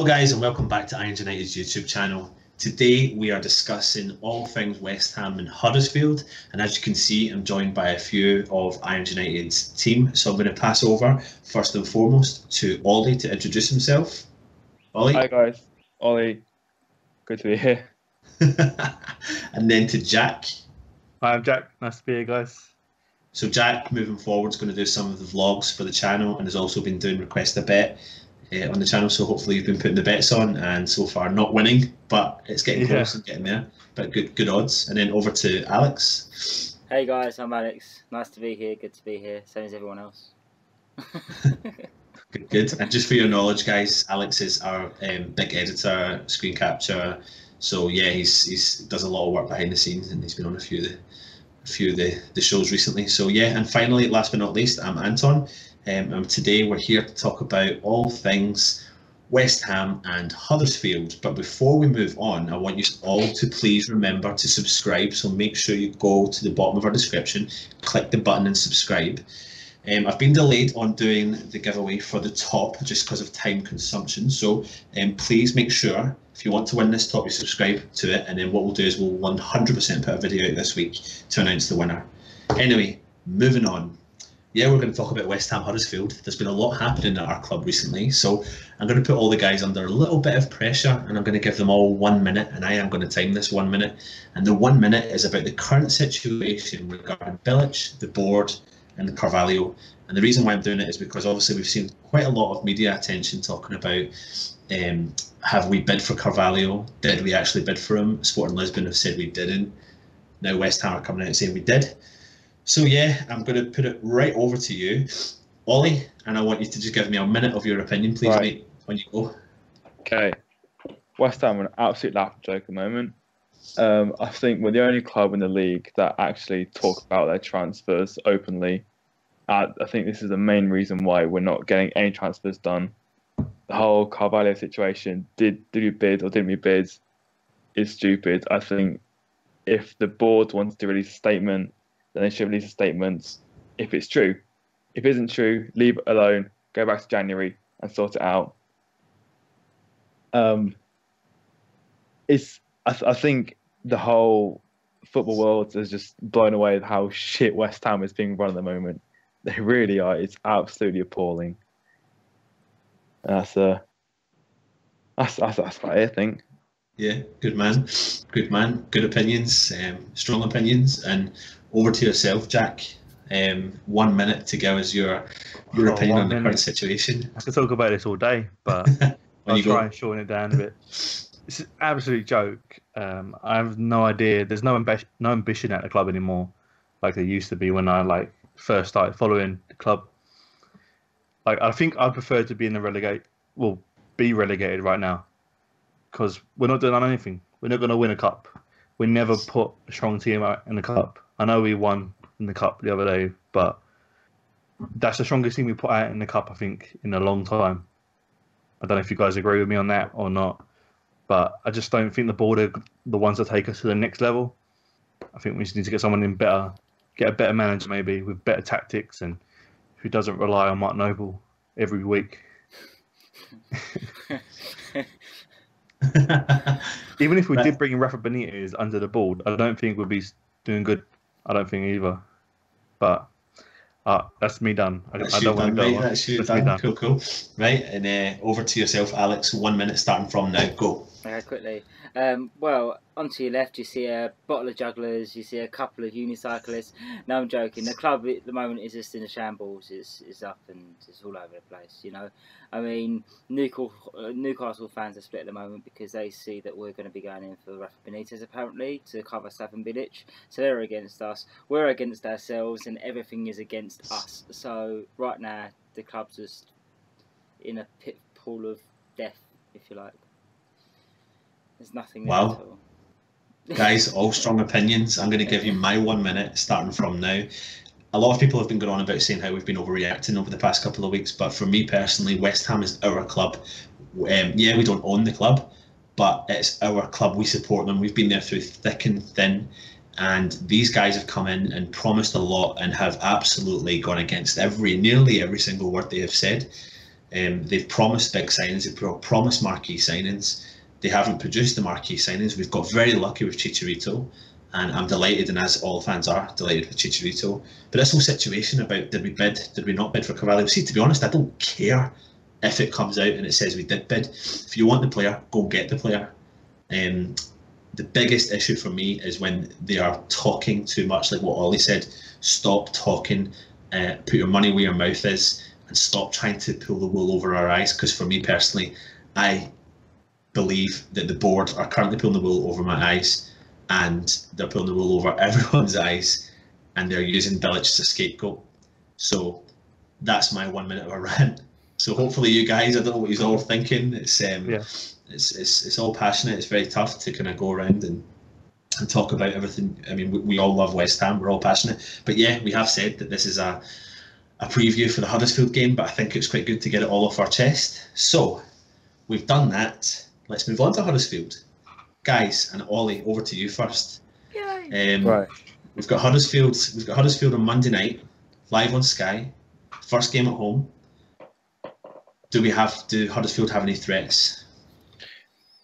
Hello guys and welcome back to Irons United's YouTube channel. Today we are discussing all things West Ham and Huddersfield, and as you can see I'm joined by a few of Irons United's team, so I'm going to pass over first and foremost to Ollie to introduce himself. Ollie. Hi guys, Ollie, good to be here. And then to Jack. Hi, I'm Jack, nice to be here guys. So Jack, moving forward, is going to do some of the vlogs for the channel and has also been doing Request a Bet on the channel, so hopefully you've been putting the bets on and so far not winning, but it's getting close and getting there, but good odds. And then over to Alex. Hey guys, I'm Alex, nice to be here, good to be here, same as everyone else. Good. And just for your knowledge guys, Alex is our big editor, screen capture, so yeah, he's does a lot of work behind the scenes and he's been on a few of the shows recently. So yeah, and finally, last but not least, I'm Anton. Today we're here to talk about all things West Ham and Huddersfield. But before we move on, I want you all to please remember to subscribe. So make sure you go to the bottom of our description, click the button and subscribe. I've been delayed on doing the giveaway for the top just because of time consumption. So please make sure, if you want to win this top, you subscribe to it. And then what we'll do is we'll 100% put a video out this week to announce the winner. Anyway, moving on. Yeah, we're going to talk about West Ham Huddersfield. There's been a lot happening at our club recently, so I'm going to put all the guys under a little bit of pressure and I'm going to give them all 1 minute, and I am going to time this 1 minute. And the 1 minute is about the current situation regarding Bilic, the board and the Carvalho. And the reason why I'm doing it is because obviously we've seen quite a lot of media attention talking about have we bid for Carvalho? Did we actually bid for him? Sporting Lisbon have said we didn't. Now West Ham are coming out and saying we did. So yeah, I'm going to put it right over to you, Ollie, and I want you to just give me a minute of your opinion, please, mate, when you go. Okay. West Ham are an absolute laugh joke at the moment. I think we're the only club in the league that actually talk about their transfers openly. I think this is the main reason why we're not getting any transfers done. The whole Carvalho situation, did we bid or didn't we bid, is stupid. I think if the board wants to release a statement, then they should release a statement if it's true. If it isn't true, leave it alone, go back to January and sort it out. I think the whole football world is just blown away with how shit West Ham is being run at the moment. They really are. It's absolutely appalling. That's about it, I think. Yeah, good man. Good opinions, strong opinions. And over to yourself, Jack. 1 minute to give us your opinion on the current situation. I could talk about this all day, but I'll try and shorten it down a bit. It's an absolute joke. I have no idea. There's no ambition at the club anymore, like there used to be when I first started following the club. I think I prefer to be be relegated right now, because we're not doing anything. We're not going to win a cup. We never put a strong team out in the cup. I know we won in the cup the other day, but that's the strongest team we put out in the cup, I think, in a long time. I don't know if you guys agree with me on that or not, but I just don't think the board are the ones that take us to the next level. I think we just need to get someone in better, get a better manager maybe with better tactics and who doesn't rely on Mark Noble every week. Even if we did bring in Rafa Benitez under the board, I don't think we'd be doing good. I don't think either. But that's me done. I don't want to go on. That's you done. Cool. Right, and over to yourself, Alex. 1 minute starting from now. Go. Quickly. Well, onto your left you see a bottle of jugglers, you see a couple of unicyclists. No, I'm joking. The club at the moment is just in a shambles. It's up and it's all over the place, you know. I mean, Newcastle fans are split at the moment because they see that we're going to be going in for Rafa Benitez apparently to cover Slaven Bilic. So they're against us. We're against ourselves and everything is against us. So right now the club's just in a pit pool of death, if you like. There's nothing there at all. Guys, all strong opinions. I'm going to give you my 1 minute starting from now. A lot of people have been going on about saying how we've been overreacting over the past couple of weeks, but for me personally, West Ham is our club. Yeah, we don't own the club, but it's our club. We support them. We've been there through thick and thin, and these guys have come in and promised a lot and have absolutely gone against nearly every single word they have said. They've promised big signings, they've promised marquee signings. They haven't produced the marquee signings. We've got very lucky with Chicharito, and I'm delighted, and as all fans are, delighted with Chicharito. But this whole situation about did we bid, did we not bid for Carvalho? See, to be honest, I don't care if it comes out and it says we did bid. If you want the player, go get the player. The biggest issue for me is when they are talking too much, like what Ollie said. Stop talking, put your money where your mouth is, and stop trying to pull the wool over our eyes. Because for me personally, I believe that the board are currently pulling the wool over my eyes, and they're pulling the wool over everyone's eyes, and they're using Bilic as a scapegoat. So that's my 1 minute of a rant. So hopefully you guys, I don't know what you're all thinking. It's all passionate. It's very tough to kind of go around and talk about everything. I mean, we all love West Ham. We're all passionate. But yeah, we have said that this is a preview for the Huddersfield game, but I think it's quite good to get it all off our chest. So we've done that. Let's move on to Huddersfield. Guys, and Ollie, over to you first. Right. We've got Huddersfield on Monday night, live on Sky. First game at home. Do Huddersfield have any threats?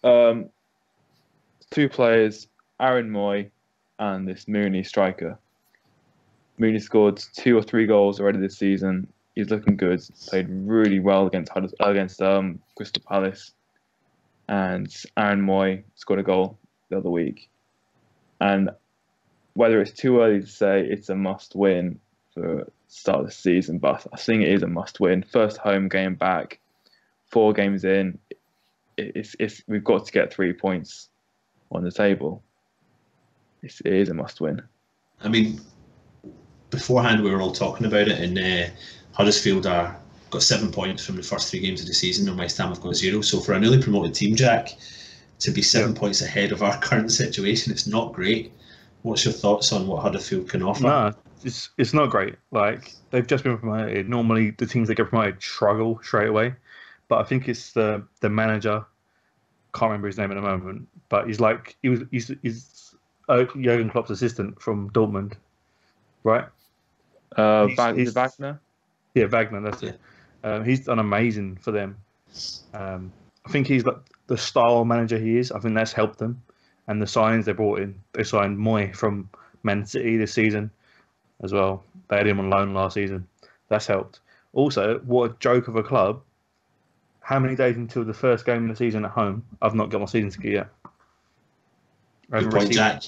Two players, Aaron Moy and this Mooney striker. Mooney scored 2 or 3 goals already this season. He's looking good. Played really well against Crystal Palace. And Aaron Moy scored a goal the other week. And whether it's too early to say it's a must-win for the start of the season, but I think it is a must-win. First home game back, 4 games in. We've got to get 3 points on the table. It is a must-win. I mean, beforehand we were all talking about it, and Huddersfield got 7 points from the first 3 games of the season, and West Ham have got 0. So for a newly promoted team, Jack, to be 7 points ahead of our current situation, it's not great. What's your thoughts on what Huddersfield can offer? No, it's not great. Like, they've just been promoted. Normally, the teams that get promoted struggle straight away. But I think it's the manager. Can't remember his name at the moment, but he's Jurgen Klopp's assistant from Dortmund, right? He's Wagner. Yeah, Wagner. That's it. He's done amazing for them. I think he's like the style manager he is. I think that's helped them. And the signings they brought in, they signed Moy from Man City this season as well. They had him on loan last season. That's helped. Also, what a joke of a club. How many days until the first game of the season at home? I've not got my season ticket yet. Good point, Jack.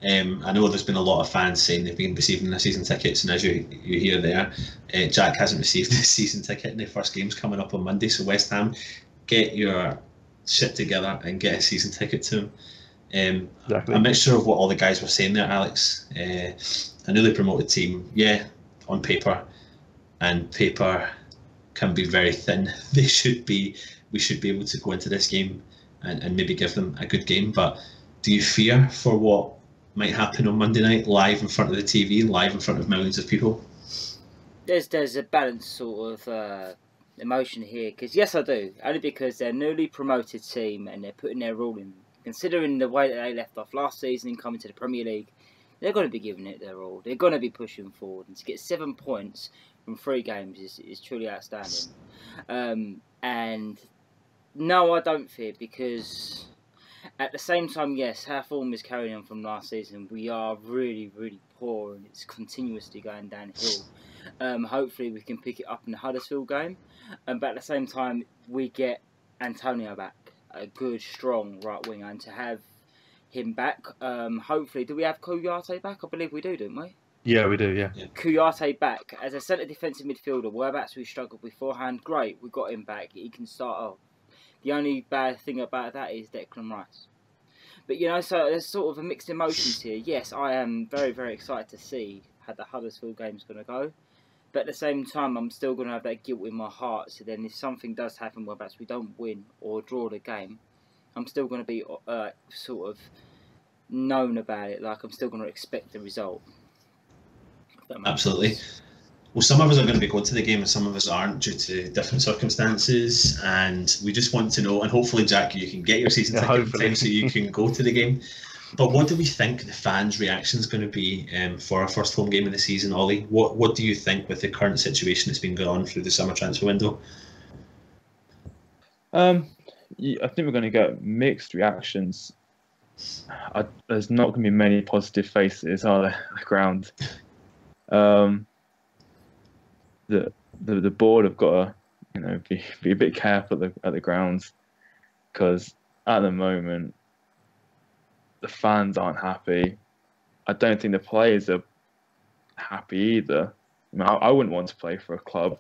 I know there's been a lot of fans saying they've been receiving their season tickets, and as you hear there, Jack hasn't received his season ticket, and the first game's coming up on Monday. So West Ham, get your shit together and get a season ticket to him. Exactly. A mixture of what all the guys were saying there, Alex. A newly promoted team, yeah, on paper, and paper can be very thin. We should be able to go into this game and maybe give them a good game. But do you fear for what might happen on Monday night, live in front of the TV, live in front of millions of people? There's a balanced sort of emotion here, because yes, I do. Only because they're a newly promoted team and they're putting their all in. Considering the way that they left off last season and coming to the Premier League, they're going to be giving it their all. They're going to be pushing forward, and to get 7 points from 3 games is truly outstanding. And no, I don't fear, because at the same time, yes, our form is carrying on from last season. We are really, really poor, and it's continuously going downhill. Hopefully we can pick it up in the Huddersfield game. But at the same time, we get Antonio back, a good, strong right winger, and to have him back, hopefully, do we have Kouyaté back? I believe we do, don't we? Yeah, we do, yeah. Kouyaté back as a centre defensive midfielder, whereabouts we struggled beforehand, great, we got him back, he can start off. The only bad thing about that is Declan Rice. But, you know, so there's sort of a mixed emotions here. Yes, I am very, very excited to see how the Huddersfield game's going to go. But at the same time, I'm still going to have that guilt in my heart. So then if something does happen, whether we don't win or draw the game, I'm still going to be sort of known about it. Like, I'm still going to expect the result. Absolutely. Well, some of us are going to be going to the game and some of us aren't due to different circumstances, and we just want to know, and hopefully, Jack, you can get your season ticket in time so you can go to the game. But what do we think the fans' reaction is going to be for our first home game of the season, Ollie? What do you think with the current situation that's been going on through the summer transfer window? I think we're going to get mixed reactions. There's not going to be many positive faces, are there, on the ground? The board have got to, be a bit careful at the grounds, because at the moment the fans aren't happy. I don't think the players are happy either. I mean, I wouldn't want to play for a club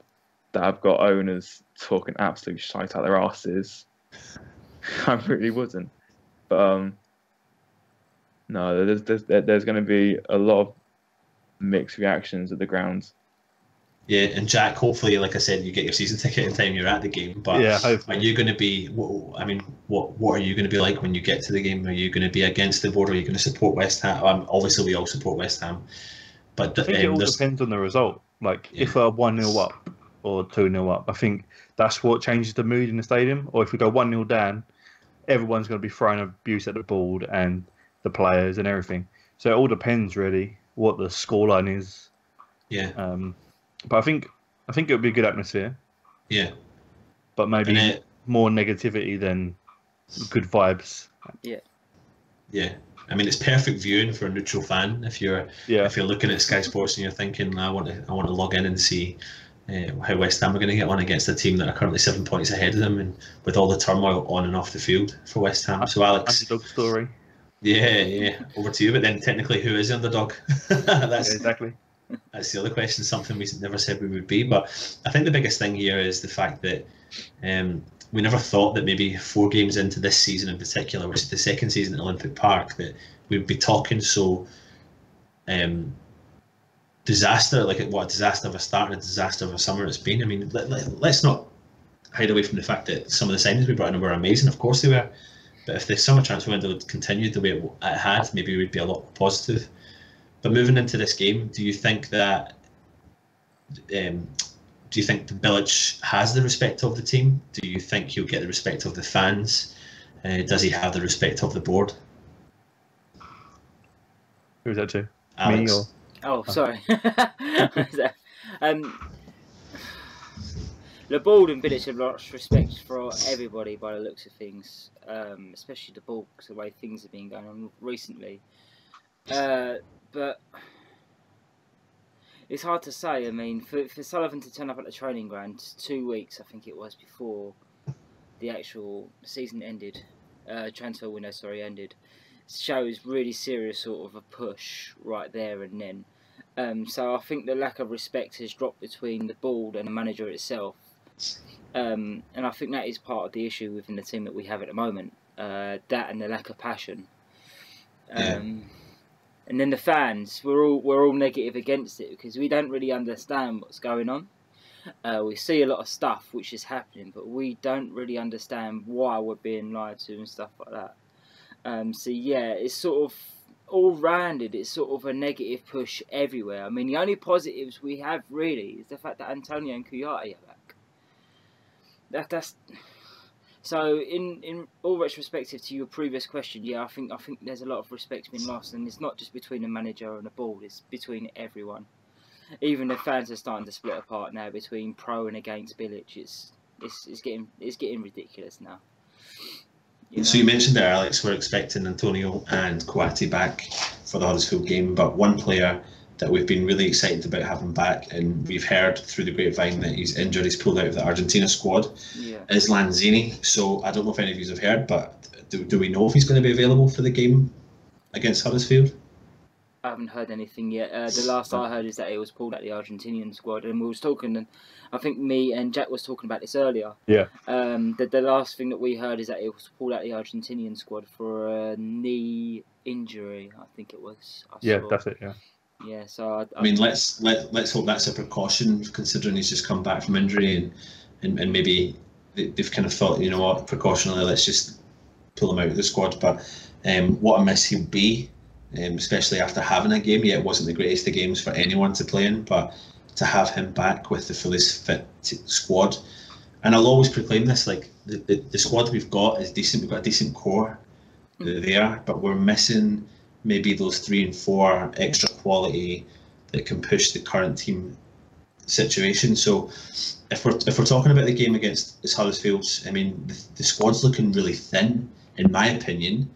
that have got owners talking absolute shite out their asses. I really wouldn't. But no, there's going to be a lot of mixed reactions at the ground. Yeah, and Jack, hopefully, like I said, you get your season ticket in time you're at the game. But yeah, hopefully. Are you going to be? What are you going to be like when you get to the game? Are you going to be against the board? Or are you going to support West Ham? Obviously, we all support West Ham, but I think it all depends on the result. Like if we're 1-0 up or 2-0 up, I think that's what changes the mood in the stadium. Or if we go 1-0 down, everyone's going to be throwing abuse at the board and the players and everything. So it all depends really what the scoreline is. Yeah. But I think it would be a good atmosphere. Yeah. But maybe more negativity than good vibes. Yeah. Yeah. I mean, it's perfect viewing for a neutral fan. If you're looking at Sky Sports and you're thinking, I want to log in and see how West Ham are going to get on against a team that are currently 7 points ahead of them, and with all the turmoil on and off the field for West Ham. So Alex, underdog story. Yeah. Over to you. But then technically, who is the underdog? That's exactly. That's the other question. Something we never said we would be. But I think the biggest thing here is the fact that we never thought that maybe 4 games into this season in particular, which is the second season at Olympic Park, that we'd be talking so disaster, like what a disaster of a start and a disaster of a summer it's been. I mean, let's not hide away from the fact that some of the signings we brought in were amazing. Of course they were. But if the summer transfer window had continued the way it had, maybe we'd be a lot more positive. But moving into this game, do you think that Bilic has the respect of the team? Do you think he'll get the respect of the fans? Does he have the respect of the board? Who's that to? Alex. Me or? Oh, sorry. The board and Bilic have lost respect for everybody by the looks of things, especially the board, because the way things have been going on recently. But it's hard to say. I mean, for Sullivan to turn up at the training ground 2 weeks, I think it was, before the actual season ended, transfer window, ended, shows really serious sort of a push right there and then. So I think the lack of respect has dropped between the board and the manager itself. And I think that is part of the issue within the team that we have at the moment. That and the lack of passion. And then the fans, we're all negative against it because we don't really understand what's going on. We see a lot of stuff which is happening, but we don't really understand why we're being lied to and stuff like that. So yeah, it's sort of all rounded. It's sort of a negative push everywhere. I mean, the only positives we have really is the fact that Antonio and Kouyaté are back. That's. So, in all retrospective to your previous question, yeah, I think there's a lot of respect being lost, and it's not just between the manager and the board; it's between everyone. Even the fans are starting to split apart now between pro and against Bilic. It's getting ridiculous now. So you mentioned there, Alex, we're expecting Antonio and Kouyaté back for the Huddersfield game, but one player that we've been really excited about having back, and we've heard through the grapevine that he's injured, he's pulled out of the Argentina squad, is Lanzini. So I don't know if any of you have heard, but do we know if he's going to be available for the game against Huddersfield? I haven't heard anything yet. The last I heard is that he was pulled out the Argentinian squad, and we was talking, and I think me and Jack was talking about this earlier. Yeah. The last thing that we heard is that he was pulled out the Argentinian squad for a knee injury. I think it was. That's it. Yeah. Yeah, so I mean, let's hope that's a precaution, considering he's just come back from injury, and maybe they've kind of thought, you know what, precautionally, let's just pull him out of the squad. But what a miss he'll be, especially after having a game. Yeah, it wasn't the greatest of games for anyone to play in, but to have him back with the fullest fit squad, and I'll always proclaim this: like the squad we've got is decent. We've got a decent core there, but we're missing maybe those 3 and 4 extra quality that can push the current team situation. So if we're talking about the game against Huddersfield, I mean the squad's looking really thin, in my opinion.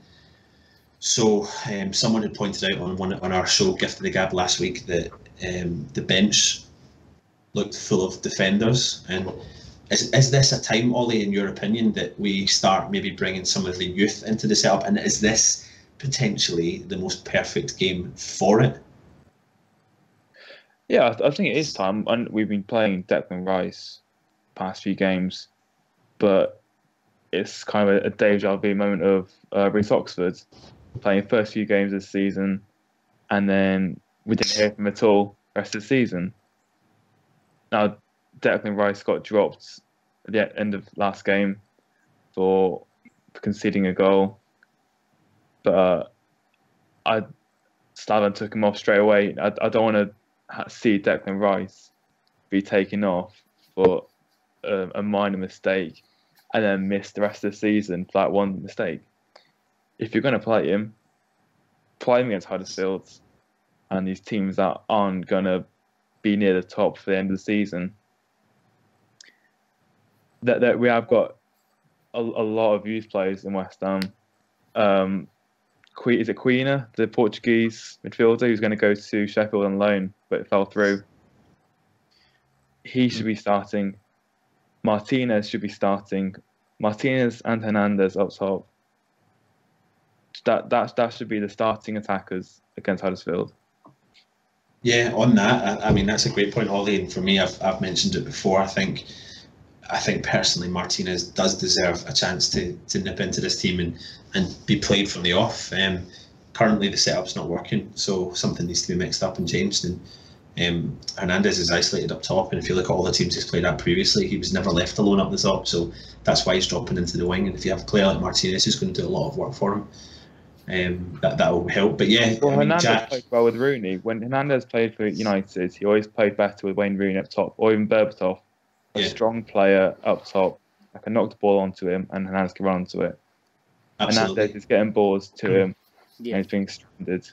So someone had pointed out on our show, Gift of the Gab, last week that the bench looked full of defenders. And is this a time, Ollie, in your opinion, that we start maybe bringing some of the youth into the setup? And is this potentially the most perfect game for it? Yeah, I think it is time. And we've been playing Declan Rice past few games, but it's kind of a deja vu moment of Reece Oxford playing first few games this season, and then we didn't hear from him at all the rest of the season. Now, Declan Rice got dropped at the end of last game for conceding a goal, but Slaven took him off straight away. I don't want to see Declan Rice be taken off for a minor mistake and then miss the rest of the season for that one mistake. If you're going to play him against Huddersfield and these teams that aren't going to be near the top for the end of the season, that we have got a lot of youth players in West Ham. Is it Quina, the Portuguese midfielder, who's going to go to Sheffield on loan, but it fell through? He should be starting. Martinez should be starting. Martinez and Hernandez up top. That should be the starting attackers against Huddersfield. Yeah, on that, I mean that's a great point, Ollie. And for me, I've mentioned it before. I think personally Martinez does deserve a chance to nip into this team and be played from the off. Currently the setup's not working, so something needs to be mixed up and changed. And Hernandez is isolated up top, and if you look at all the teams he's played at previously, he was never left alone up the top, so that's why he's dropping into the wing. And if you have a player like Martinez who's going to do a lot of work for him, that will help. But yeah, well, Hernandez played well with Rooney. When Hernandez played for United, he always played better with Wayne Rooney up top, or even Berbatov. A strong player up top. I can knock the ball onto him and Hernandez can run onto it. Absolutely. Hernandez is getting balls to him and he's being stranded.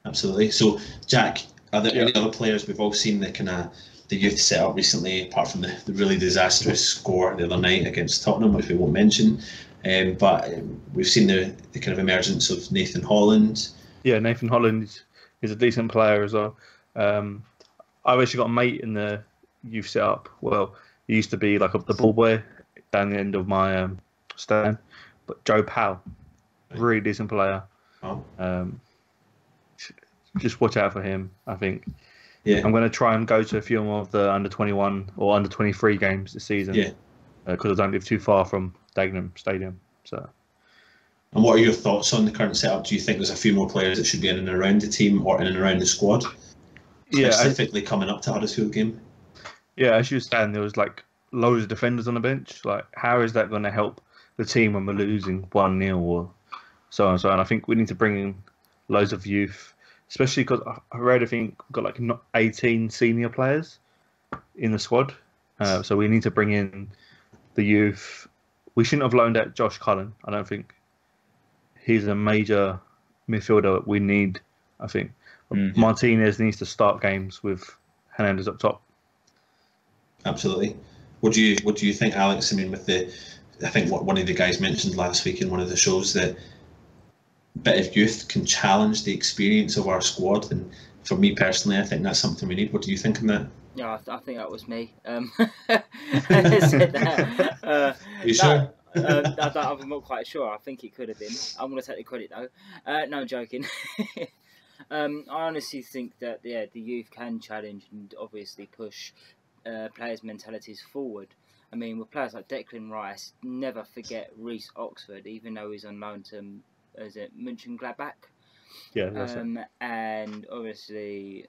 Absolutely. So, Jack, are there any other players we've all seen that the youth set up recently, apart from the really disastrous score the other night against Tottenham, which we won't mention? But we've seen the kind of emergence of Nathan Holland. Yeah, Nathan Holland is a decent player as well. I've actually got a mate in the youth set up. Well, he used to be like the ball boy down the end of my stand, but Joe Powell, really decent player. Just watch out for him. I think. Yeah, I'm going to try and go to a few more of the under 21 or under 23 games this season. Yeah, because I don't live too far from Dagenham Stadium. So. And what are your thoughts on the current setup? Do you think there's a few more players that should be in and around the team or in and around the squad? Specifically coming up to Huddersfield game. Yeah, as you were saying, there was like loads of defenders on the bench. Like, how is that going to help the team when we're losing 1-0 or so on and so on? I think we need to bring in loads of youth, especially because I read, I think we've got like 18 senior players in the squad. So we need to bring in the youth. We shouldn't have loaned out Josh Cullen. I don't think he's a major midfielder we need. I think Martinez needs to start games with Hernandez up top. Absolutely. What do you think, Alex? I mean, I think what one of the guys mentioned last week in one of the shows, that a bit of youth can challenge the experience of our squad, and for me personally, I think that's something we need. What do you think on that? Yeah, I think that was me. Said that. Are you sure? I'm not quite sure. I think it could have been. I'm going to take the credit though. No, I'm joking. I honestly think that the youth can challenge and obviously push players' mentalities forward. I mean, with players like Declan Rice, never forget Reece Oxford, even though he's on loan to Mönchengladbach. Yeah, that's it. And obviously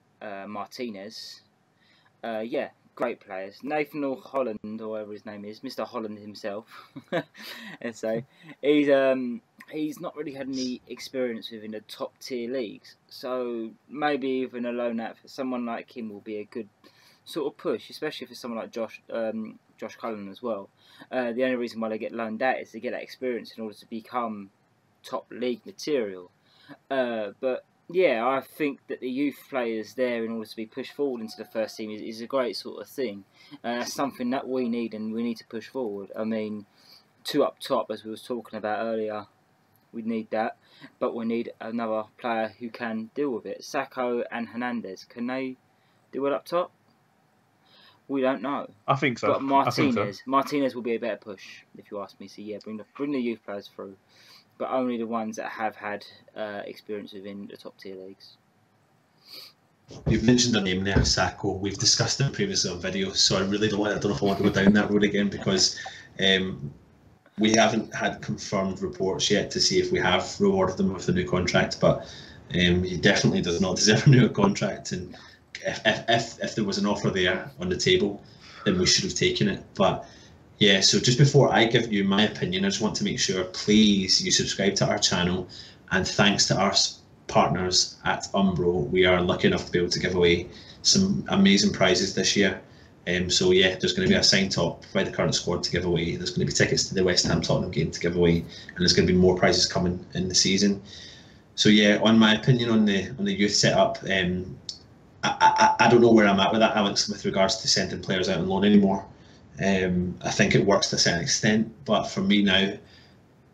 Martinez. Great players. Nathan Holland, or whatever his name is, Mr. Holland himself. And so he's not really had any experience within the top tier leagues. So maybe even a loan out for someone like him will be a good sort of push, especially for someone like Josh Cullen as well. The only reason why they get loaned out is to get that experience in order to become top league material. But Yeah, I think that the youth players there in order to be pushed forward into the first team is a great sort of thing. That's something that we need and we need to push forward. I mean, two up top, as we was talking about earlier, we need that. But we need another player who can deal with it. Sacco and Hernandez, can they do it up top? We don't know. I think so. But Martinez, I think so. Martinez will be a better push, if you ask me. So yeah, bring the youth players through. But only the ones that have had experience within the top tier leagues. You've mentioned the name there, Sacco. We've discussed it previously on videos, so I really don't know if I want to go down that road again because we haven't had confirmed reports yet to see if we have rewarded them with the new contract. But he definitely does not deserve a new contract, and if there was an offer there on the table, then we should have taken it. But yeah, so just before I give you my opinion, I just want to make sure, please, you subscribe to our channel, and thanks to our partners at Umbro, we are lucky enough to be able to give away some amazing prizes this year. So yeah, there's going to be a sign top by the current squad to give away. There's going to be tickets to the West Ham Tottenham game to give away, and there's going to be more prizes coming in the season. So yeah, on my opinion on the youth setup, I don't know where I'm at with that, Alex, with regards to sending players out on loan anymore. I think it works to a certain extent, but for me now,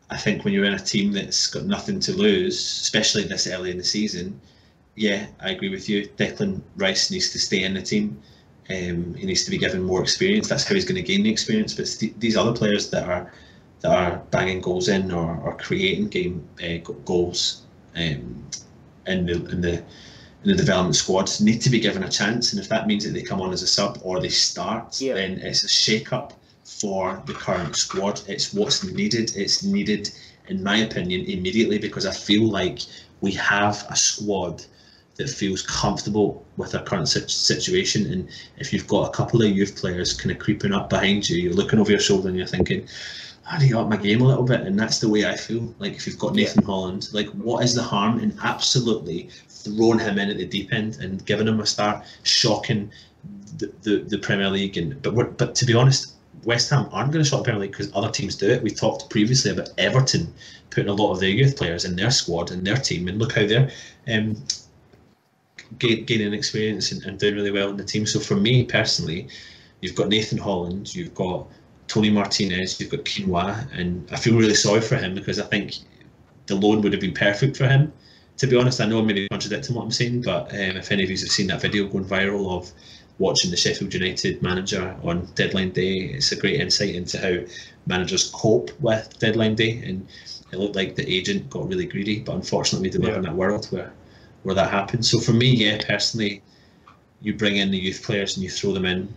I think when you're in a team that's got nothing to lose, especially this early in the season, yeah, I agree with you. Declan Rice needs to stay in the team. He needs to be given more experience. That's how he's going to gain the experience. But these other players that are banging goals in or creating game goals in the development squad need to be given a chance. And if that means that they come on as a sub or they start, then it's a shake-up for the current squad. It's what's needed. It's needed, in my opinion, immediately, because I feel like we have a squad that feels comfortable with our current situation. And if you've got a couple of youth players kind of creeping up behind you, you're looking over your shoulder and you're thinking, how do you up my game a little bit? And that's the way I feel. Like, if you've got Nathan Holland, like, what is the harm in absolutely throwing him in at the deep end and giving him a start, shocking the Premier League? But to be honest, West Ham aren't going to shock the Premier League because other teams do it. We talked previously about Everton putting a lot of their youth players in their squad and their team, and look how they're gaining experience and doing really well in the team. So for me personally, you've got Nathan Holland, you've got Tony Martinez, you've got Quinoa, and I feel really sorry for him because I think the loan would have been perfect for him. To be honest, I know I'm maybe contradicting what I'm saying, but if any of you have seen that video going viral of watching the Sheffield United manager on deadline day, it's a great insight into how managers cope with deadline day, and it looked like the agent got really greedy, but unfortunately we do live in that world where that happens. So for me, yeah, personally, you bring in the youth players and you throw them in.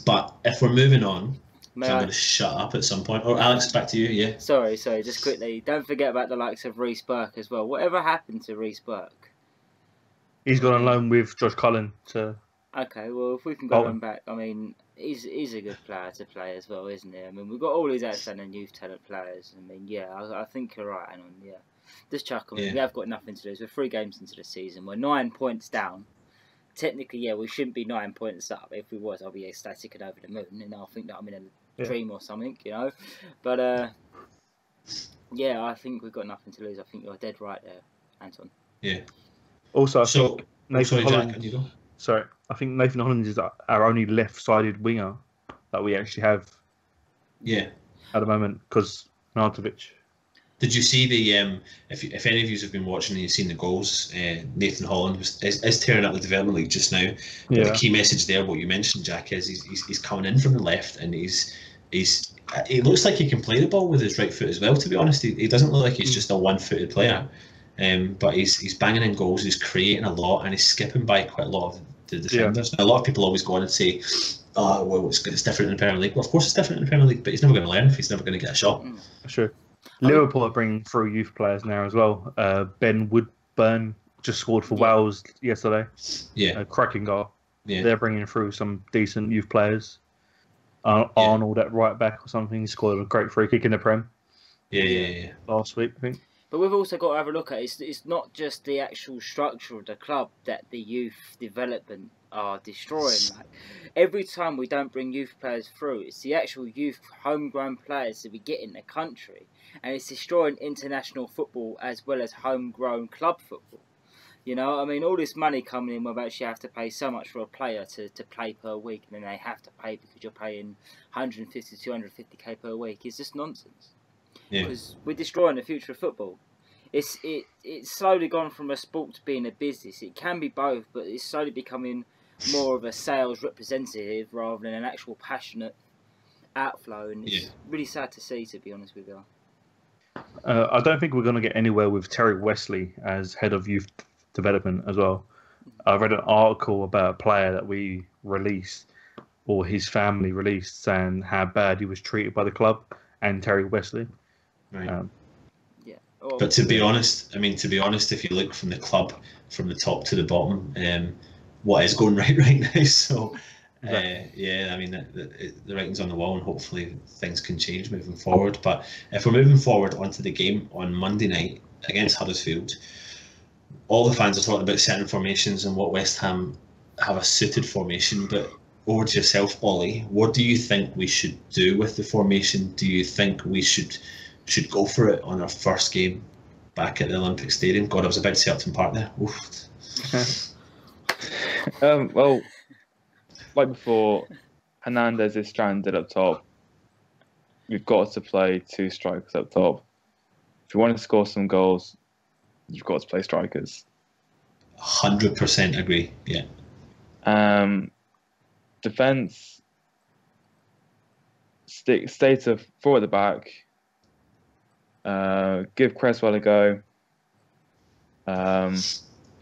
But if we're moving on, I'm going to shut up at some point. Or Alex, back to you, yeah. Sorry, just quickly. Don't forget about the likes of Reece Burke as well. Whatever happened to Reece Burke? He's gone on loan with Josh Cullen to... Okay, well, if we can go him back, I mean, he's a good player to play as well, isn't he? I mean, we've got all these outstanding youth talent players. I mean, yeah, I think you're right, Anon, yeah. Just chuck them. Yeah. We have got nothing to lose. We're 3 games into the season. We're 9 points down. Technically, yeah, we shouldn't be 9 points up. If we was, I'll be ecstatic and over the moon, and I'll think that I'm in a dream or something, you know. But yeah, I think we've got nothing to lose. I think you're dead right there, Anton. Yeah. Also, I think Nathan Holland. Sorry, I think Nathan Holland is our only left-sided winger that we actually have. Yeah. At the moment, because Nartovic. Did you see the if any of you have been watching and you've seen the goals, Nathan Holland is tearing up the development league just now. Yeah. The key message there, what you mentioned, Jack, is he's coming in from the left, and he looks like he can play the ball with his right foot as well. To be honest, he doesn't look like he's just a one-footed player, but he's banging in goals, he's creating a lot, and he's skipping by quite a lot of the defenders. Yeah. Now, a lot of people always go on and say, "Oh, well, it's different in the Premier League." Well, of course it's different in the Premier League, but he's never going to learn if he's never going to get a shot. Sure. Liverpool are bringing through youth players now as well. Ben Woodburn just scored for Wales yesterday. Yeah. Cracking goal. Yeah. They're bringing through some decent youth players. Arnold at right back or something. He scored a great free kick in the Prem. Yeah. Last week, I think. But we've also got to have a look at it. It's not just the actual structure of the club that the youth development are destroying. Like, every time we don't bring youth players through, it's the actual youth homegrown players that we get in the country, and it's destroying international football as well as homegrown club football. You know, I mean, all this money coming in, where actually have to pay so much for a player to play per week, and then they have to pay because you're paying 150 to 250k per week, is just nonsense. Yeah. Because we're destroying the future of football. It's slowly gone from a sport to being a business. It can be both, but it's slowly becoming more of a sales representative rather than an actual passionate outflow, and it's really sad to see, to be honest with you. I don't think we're going to get anywhere with Terry Wesley as head of youth development as well. I read an article about a player that we released, or his family released, saying how bad he was treated by the club and Terry Wesley. Right. But to be honest, if you look from the club, from the top to the bottom, what is going right now? So, yeah, I mean, the writing's on the wall, and hopefully things can change moving forward. But if we're moving forward onto the game on Monday night against Huddersfield, all the fans are talking about certain formations and what West Ham have a suited formation. But over to yourself, Ollie, what do you think we should do with the formation? Do you think we should go for it on our first game back at the Olympic Stadium? God, I was about to say Upton Park there. Well, like before, Hernandez is stranded up top. We've got to play 2 strikers up top. If you want to score some goals, you've got to play strikers. 100% agree, yeah. Defence, stay to 4 at the back. Give Cresswell a go.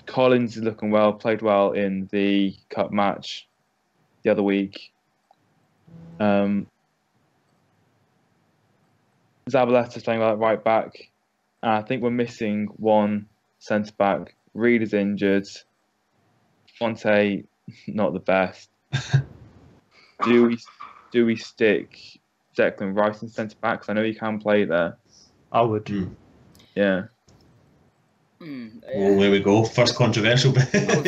Collins is looking well, played well in the cup match the other week. Zabaletta's playing right back. And I think we're missing one centre back. Reed is injured. Fonte, not the best. Do we stick Declan Rice in centre back? 'Cause I know he can play there. I would. Yeah. Well, there we go. First controversial bit. I'm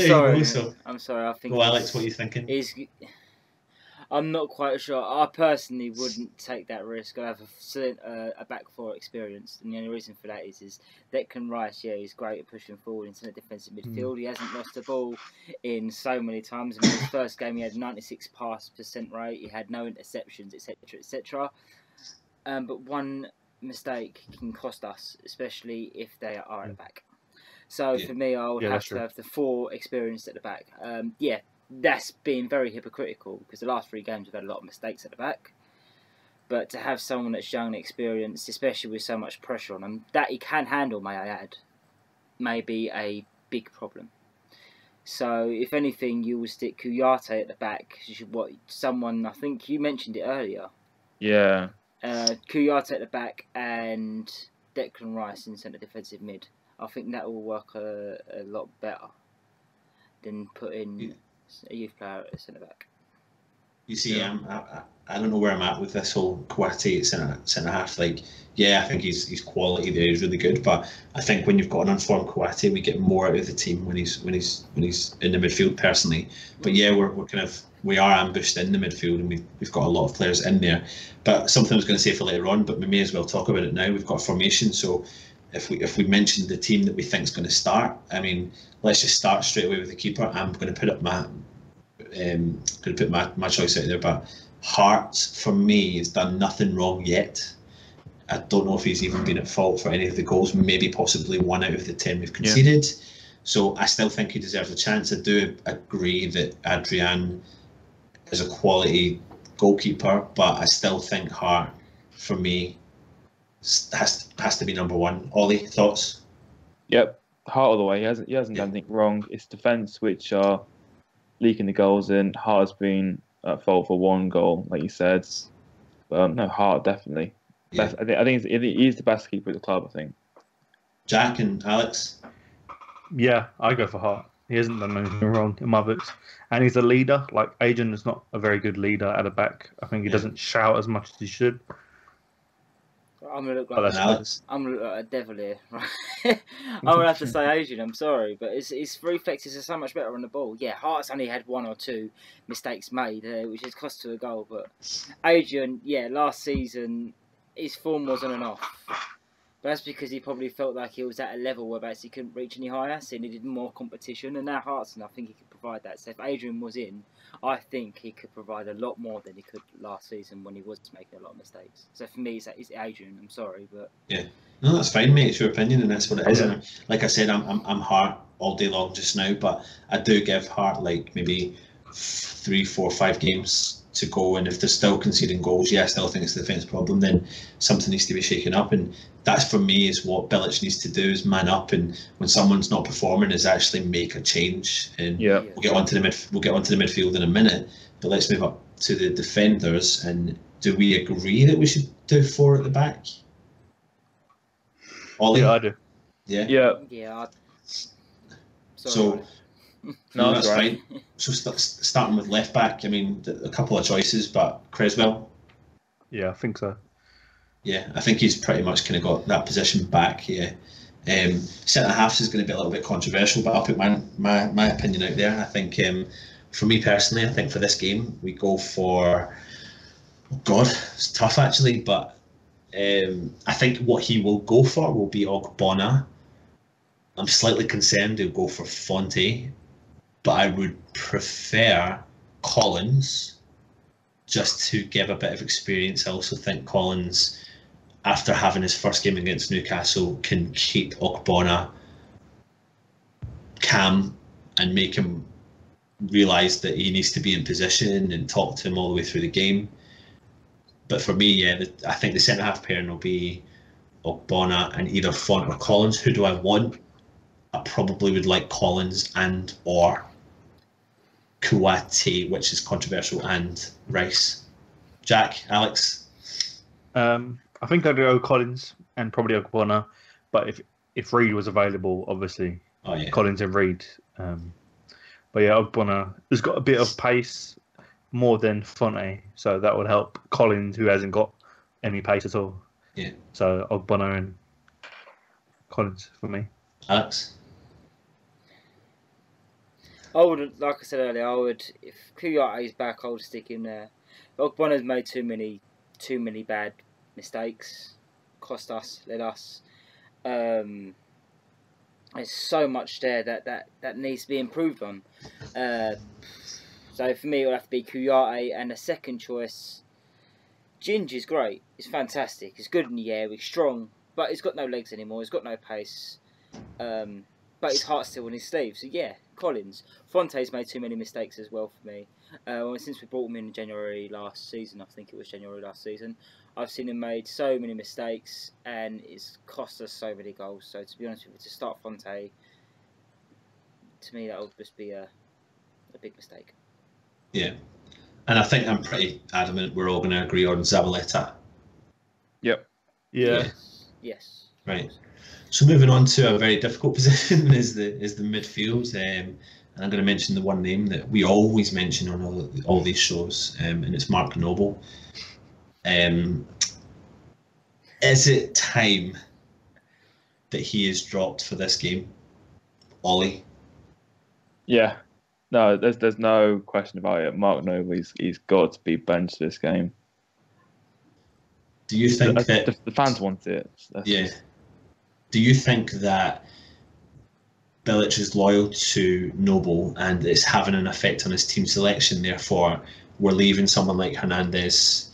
sorry. I think. Well, Alex, what are you thinking? I'm not quite sure. I personally wouldn't take that risk. I have a back 4 experience, and the only reason for that is Declan Rice. Yeah, he's great at pushing forward into the defensive midfield. He hasn't lost the ball in so many times. In his first game, he had 96% pass rate. He had no interceptions, etc., etc. But one mistake can cost us, especially if they are at the back. So for me, I would have to have the 4 experienced at the back. That's been very hypocritical because the last 3 games we've had a lot of mistakes at the back. But to have someone that's young and experienced, especially with so much pressure on him, that he can handle, may I add, may be a big problem. So if anything, you will stick Kouyaté at the back. Someone, I think you mentioned it earlier. Yeah. Kouyaté at the back and Declan Rice in centre defensive mid. I think that will work a lot better than putting a youth player at centre back. You see, I don't know where I'm at with this whole Kouyaté centre half. Like, yeah, I think he's quality there. He's really good, but I think when you've got an unformed Kouyaté, we get more out of the team when he's in the midfield. Personally, but yeah, we are ambushed in the midfield, and we've got a lot of players in there. But something I was going to say for later on, but we may as well talk about it now. We've got a formation, so if we mention the team that we think is going to start, I mean, let's just start straight away with the keeper. I'm going to put up my choice out there, but Hart for me has done nothing wrong yet. I don't know if he's even been at fault for any of the goals. Maybe possibly 1 out of the 10 we've conceded. Yeah. So I still think he deserves a chance. I do agree that Adrian is a quality goalkeeper, but I still think Hart, for me, has to be number 1. Ollie, thoughts? Yep, Hart all the way. He hasn't done anything wrong. It's defence which are leaking the goals in. Hart's been at fault for 1 goal, like you said. No, Hart definitely. Yeah. I think he's the best keeper at the club, I think. Jack and Alex? Yeah, I go for Hart. He hasn't done anything wrong in my books. And he's a leader. Like, Adrian is not a very good leader at the back. I think he doesn't shout as much as he should. I'm going to look like a devil here. I'm going to have to say Adrian, I'm sorry. But his reflexes are so much better on the ball. Yeah, Hart's only had 1 or 2 mistakes made, which has cost 2 a goal. But Adrian, last season, his form was on and off. But that's because he probably felt like he was at a level where basically he couldn't reach any higher, so he needed more competition. And now Hartson, I think he could provide that. So if Adrian was in, I think he could provide a lot more than he could last season when he was making a lot of mistakes. So for me, it's Adrian. I'm sorry, but Yeah, no, that's fine, mate. It's your opinion, and that's what it is. Yeah. And like I said, I'm Hart all day long just now, but I do give Hart like maybe 3, 4, 5 games to go, and if they're still conceding goals, I still think it's the defence problem. Then something needs to be shaken up, and that's for me is what Bilic needs to do is man up, and when someone's not performing, is actually make a change. And we'll get onto the midfield in a minute, but let's move up to the defenders. And do we agree that we should do 4 at the back? Ollie? Yeah, I do. yeah. So No, that's that's right. fine. So starting with left back, I mean, a couple of choices, but Creswell. Yeah, I think so. Yeah, I think he's pretty much kind of got that position back. Yeah, centre halves is going to be a little bit controversial, but I'll put my opinion out there. I think for me personally, I think for this game we go for. Oh God, it's tough actually, but I think what he will go for will be Ogbonna. I'm slightly concerned he'll go for Fonte, but I would prefer Collins just to give a bit of experience. I also think Collins, after having his first game against Newcastle, can keep Ogbonna calm and make him realise that he needs to be in position and talk to him all the way through the game. But for me, I think the centre-half pairing will be Ogbonna and either Font or Collins. Who do I want? I probably would like Collins and or Kouyaté, which is controversial, and Rice. Jack, Alex? I think I'd go Collins and probably Ogbonna, but if Reed was available, obviously Collins and Reed. But yeah, Ogbonna has got a bit of pace more than Fonte, so that would help Collins, who hasn't got any pace at all. Yeah. So Ogbonna and Collins for me. Alex? I would, like I said earlier, if Kouyaté's back, I would stick him there. Ogbonna's made too many bad mistakes, led us. There's so much there that needs to be improved on. So for me, it will have to be Kouyaté, and a second choice. Ginge is great. He's fantastic. He's good in the air. He's strong, but he's got no legs anymore. He's got no pace. But his heart's still in his sleeve. So yeah, Collins. Fonte's made too many mistakes as well for me. Since we brought him in January last season, I think it was January last season, I've seen him made so many mistakes, and it's cost us so many goals. So to be honest with you, to start Fonte, to me that would just be a big mistake. Yeah. And I think I'm pretty adamant we're all going to agree on Zabaleta. Yep. Yeah. Yes. Right. So moving on to a very difficult position is the midfield. And I'm going to mention the one name that we always mention on all these shows, and it's Mark Noble. Is it time that he is dropped for this game, Ollie? Yeah. No, there's no question about it. Mark Noble, he's got to be benched this game. Do you think that the fans want it? Do you think that Bilic is loyal to Noble and it's having an effect on his team selection? Therefore, we're leaving someone like Hernandez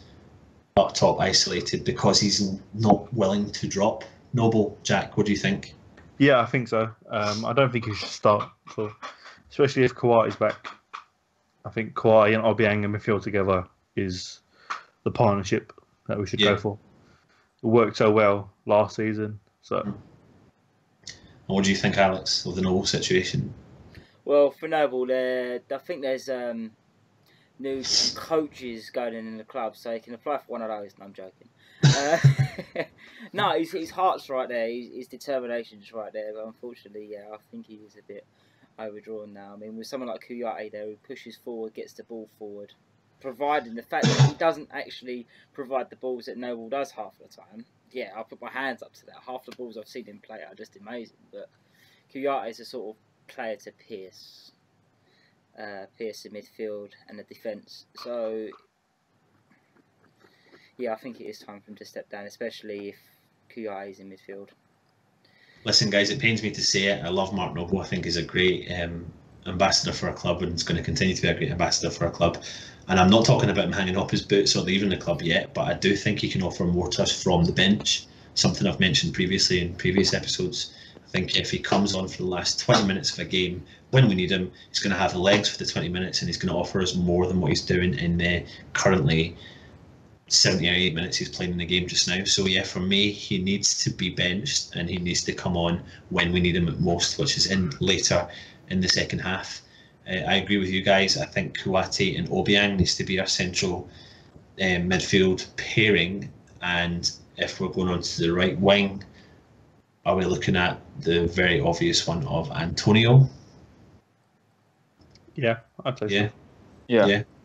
up top isolated because he's not willing to drop Noble. Jack, what do you think? Yeah, I think so. I don't think he should start, especially if Kouyaté's back. I think Kouyaté and Obiang in midfield together is the partnership that we should go for. It worked so well last season. So, and what do you think, Alex, of the Noble situation? Well, for Noble, I think there's new coaches going in the club, so he can apply for one of those. No, I'm joking. No, his heart's right there. His determination's right there. But unfortunately, I think he is a bit overdrawn now. I mean, with someone like Kouyaté there, who pushes forward, gets the ball forward, providing the fact that he doesn't actually provide the balls that Noble does half the time. Yeah, I'll put my hands up to that. Half the balls I've seen him play are just amazing. But Kouyaté is a sort of player to pierce in midfield and the defence. So, yeah, I think it is time for him to step down, especially if Kouyate's in midfield. Listen, guys, it pains me to say it. I love Mark Noble. I think he's a great ambassador for a club, and is going to continue to be a great ambassador for a club. And I'm not talking about him hanging up his boots or leaving the club yet, but I do think he can offer more to us from the bench, something I've mentioned previously in previous episodes. I think if he comes on for the last 20 minutes of a game, when we need him, he's going to have the legs for the 20 minutes, and he's going to offer us more than what he's doing in the currently 78 minutes he's playing in the game just now. So yeah, for me, he needs to be benched, and he needs to come on when we need him at most, which is in later in the second half. I agree with you guys. I think Kouyaté and Obiang needs to be our central midfield pairing, and if we're going on to the right wing, are we looking at the very obvious one of Antonio? Yeah, I'd say so.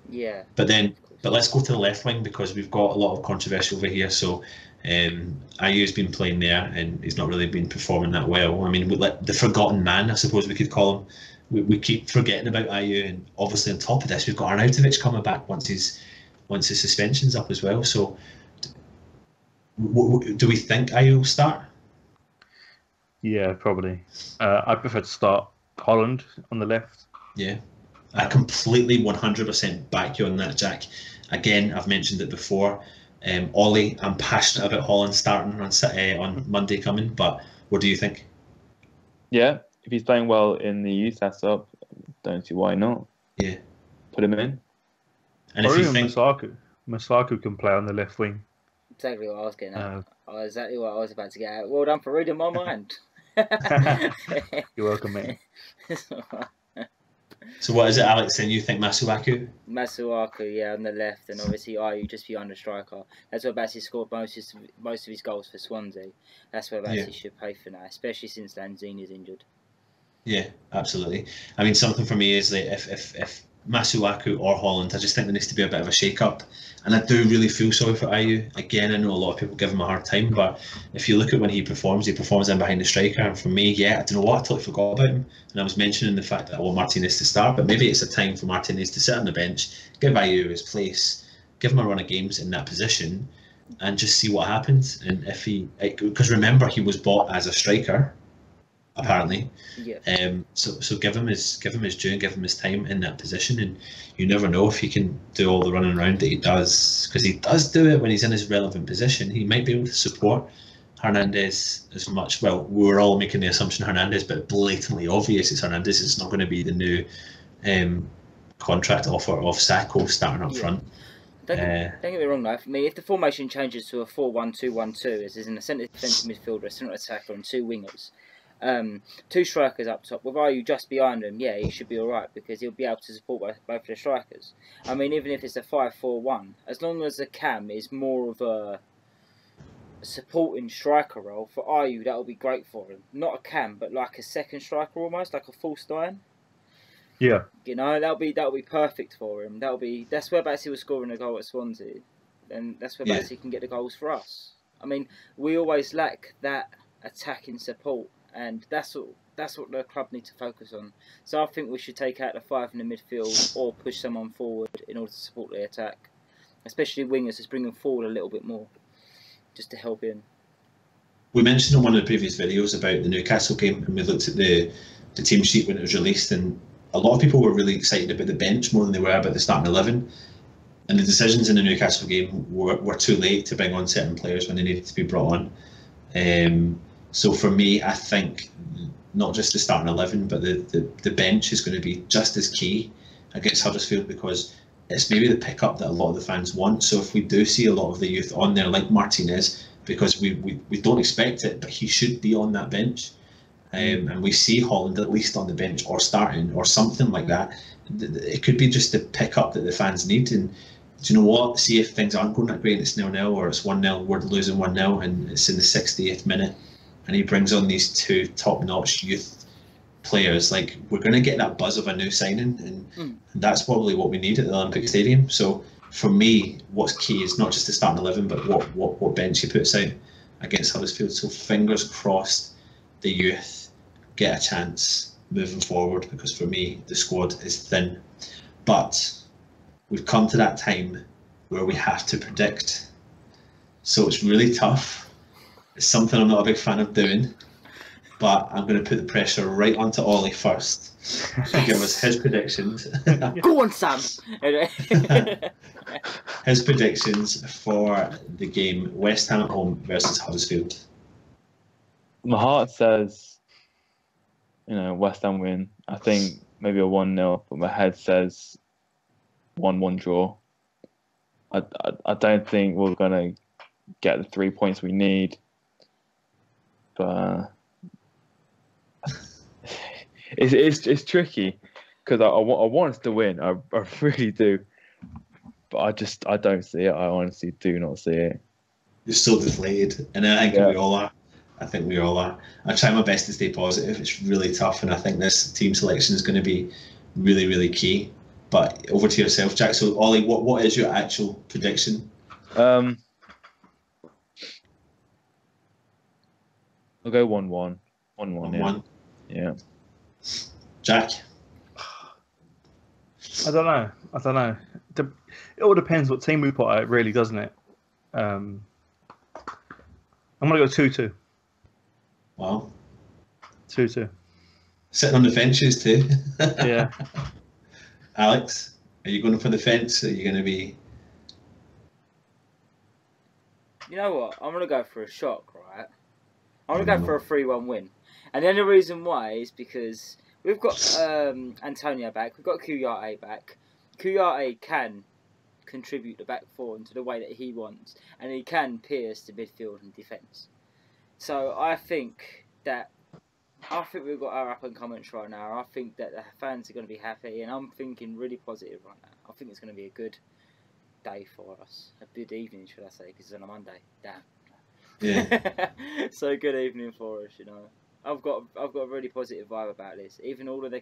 Yeah. But let's go to the left wing, because we've got a lot of controversy over here. So Ayew's been playing there, and he's not really been performing that well. I mean, the forgotten man, I suppose we could call him. We keep forgetting about Ayew, and obviously on top of this, we've got Arnautovic coming back once his suspension's up as well. So, do we think Ayew will start? Yeah, probably. I prefer to start Holland on the left. Yeah, I completely 100% back you on that, Jack. Again, I've mentioned it before. Ollie, I'm passionate about Holland starting on Monday coming, but what do you think? Yeah, if he's playing well in the youth setup, don't see why not. Yeah, put him in. And or if you think Masaku can play on the left wing. Exactly what I was getting at. Exactly what I was about to get at. Well done for reading my mind. You're welcome, mate. So what is it, Alex? Then you think Masuaku? Masuaku, yeah, on the left, and obviously Ayew just behind the striker. That's where Bassey scored most of his goals for Swansea. That's where Bassey should play for now, especially since Lanzini is injured. Yeah, absolutely. I mean, something for me is that if Masuaku or Holland, I just think there needs to be a bit of a shake-up. And I do really feel sorry for Ayew. Again, I know a lot of people give him a hard time, but if you look at when he performs in behind the striker. And for me, I don't know what, I totally forgot about him. And I was mentioning the fact that I want Martinez to start, but maybe it's a time for Martinez to sit on the bench, give Ayew his place, give him a run of games in that position, and just see what happens. And if because remember, he was bought as a striker, apparently. Yeah. So give him his due and give him his time in that position, and you never know if he can do all the running around that he does, because he does do it when he's in his relevant position. He might be able to support Hernandez as much. Well, we're all making the assumption Hernandez, but blatantly obvious it's Hernandez. It's not going to be the new contract offer of Sacco starting up front. Don't get me wrong, though. I mean, if the formation changes to a 4-1-2-1-2, as is in a centre defensive midfielder, a centre attacker, and two wingers. Two strikers up top, with Ayew just behind him, he should be alright, because he'll be able to support both of the strikers. I mean, even if it's a 5-4-1, as long as the cam is more of a supporting striker role for Ayew, that'll be great for him. Not a cam, but like a second striker almost, like a false nine. Yeah. You know, that'll be perfect for him. That's where Batsy was scoring a goal at Swansea, and that's where Batsy can get the goals for us. I mean, we always lack that attacking support. And that's what the club need to focus on. So I think we should take out the five in the midfield or push someone forward in order to support the attack. Especially wingers, just bring them forward a little bit more, just to help in. We mentioned in one of the previous videos about the Newcastle game, and we looked at the team sheet when it was released, and a lot of people were really excited about the bench more than they were about the starting 11. And the decisions in the Newcastle game were too late to bring on certain players when they needed to be brought on. So for me, I think not just the starting 11, but the bench is going to be just as key against Huddersfield, because it's maybe the pickup that a lot of the fans want. So if we do see a lot of the youth on there, like Martinez, because we don't expect it, but he should be on that bench, and we see Holland at least on the bench or starting or something like that, it could be just the pickup that the fans need. And do you know what? See if things aren't going that great, it's 0-0 or it's 1-0, we're losing 1-0 and it's in the 60th minute. And he brings on these two top-notch youth players. Like, we're going to get that buzz of a new signing, and that's probably what we need at the Olympic Stadium. So, for me, what's key is not just the starting 11, but what bench he puts out against Huddersfield. So, fingers crossed, the youth get a chance moving forward, because for me, the squad is thin. But we've come to that time where we have to predict. So, it's really tough. It's something I'm not a big fan of doing, but I'm going to put the pressure right onto Ollie first to give us his predictions. Go on, Sam. His predictions for the game West Ham at home versus Huddersfield. My heart says, West Ham win. I think maybe a 1-0, but my head says 1-1 draw. I don't think we're gonna get the 3 points we need, but it's tricky because I want us to win. I really do, but I don't see it. I honestly do not see it. You're so deflated, and I think we all are. I think we all are. I try my best to stay positive. It's really tough, and I think this team selection is going to be really, really key. But over to yourself, Jack. So, Ollie, what is your actual prediction? I'll go 1-1. 1-1. Yeah. Jack? I don't know. It all depends what team we put out, really, doesn't it? I'm going to go 2-2. Wow. 2-2. Sitting on the fences too. Yeah. Alex, are you going for the fence? Or are you going to be... You know what? I'm going to go for a shock, right? I'm going to go for a 3-1 win. And the only reason why is because we've got Antonio back. We've got Kouyaté back. Kouyaté can contribute the back four into the way that he wants. And he can pierce the midfield and defence. So I think we've got our up and coming right now. I think that the fans are going to be happy, and I'm thinking really positive right now. I think it's going to be a good day for us, a good evening, should I say? Because it's on a Monday. Damn. Yeah. So good evening for us, I've got a really positive vibe about this. Even all of the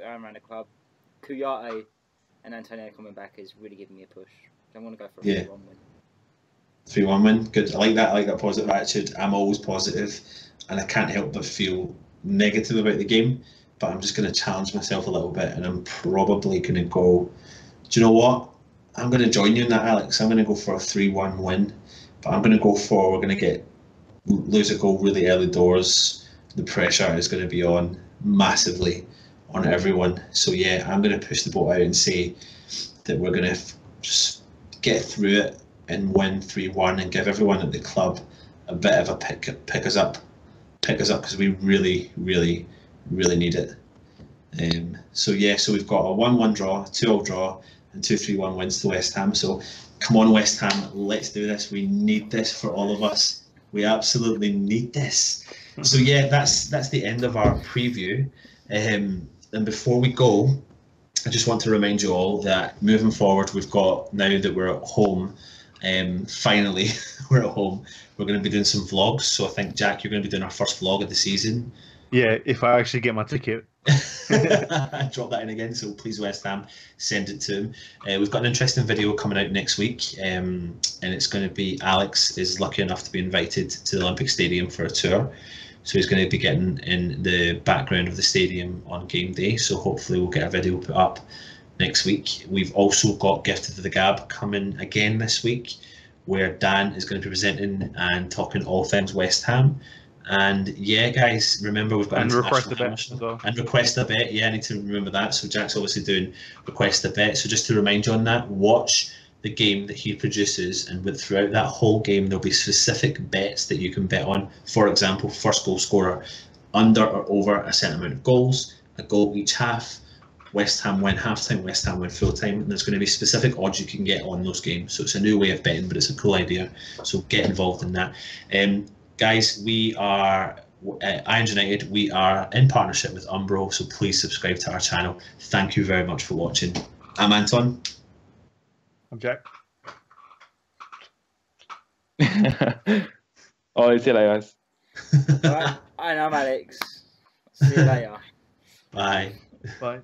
around the club, Kouyaté and Antonio coming back is really giving me a push. I want to go for a 3-1 win. 3-1 win. Good. I like that positive attitude. I'm always positive, and I can't help but feel negative about the game. But I'm just going to challenge myself a little bit, and I'm probably going to go. Do you know what? I'm going to join you in that, Alex. I'm going to go for a 3-1 win, but I'm going to go for we're going to lose a goal really early doors. The pressure is going to be on massively on everyone. So yeah, I'm going to push the boat out and say that we're going to just get through it and win 3-1 and give everyone at the club a bit of a pick us up because we really, really, really need it. So we've got a 1-1 draw, 2-2 draw, and 2-3-1 wins to West Ham. So come on, West Ham, let's do this. We need this for all of us. We absolutely need this. So yeah, that's the end of our preview. And before we go, I just want to remind you all that moving forward, we've got, now that we're at home, finally we're at home, we're going to be doing some vlogs. So I think, Jack, you're going to be doing our first vlog of the season. Yeah, if I actually get my ticket. Drop that in again, so please, West Ham, send it to him. We've got an interesting video coming out next week, and it's going to be Alex is lucky enough to be invited to the Olympic Stadium for a tour. So he's going to be getting in the background of the stadium on game day. So hopefully we'll get a video put up next week. We've also got Gifted to the Gab coming again this week, where Dan is going to be presenting and talking all things West Ham. And yeah, guys, remember we've got and request a bet as well. And request a bet. Yeah, I need to remember that. So Jack's obviously doing request a bet. So just to remind you on that, watch the game that he produces, and throughout that whole game there'll be specific bets that you can bet on. For example, first goal scorer, under or over a certain amount of goals, a goal each half, West Ham win half-time, West Ham win full-time, and there's going to be specific odds you can get on those games. So it's a new way of betting, but it's a cool idea. So get involved in that. Guys, we are Irons United. We are in partnership with Umbro, so please subscribe to our channel. Thank you very much for watching. I'm Anton. I'm Jack. Oh, see you later, guys. Right, and I'm Alex. See you later. Bye. Bye.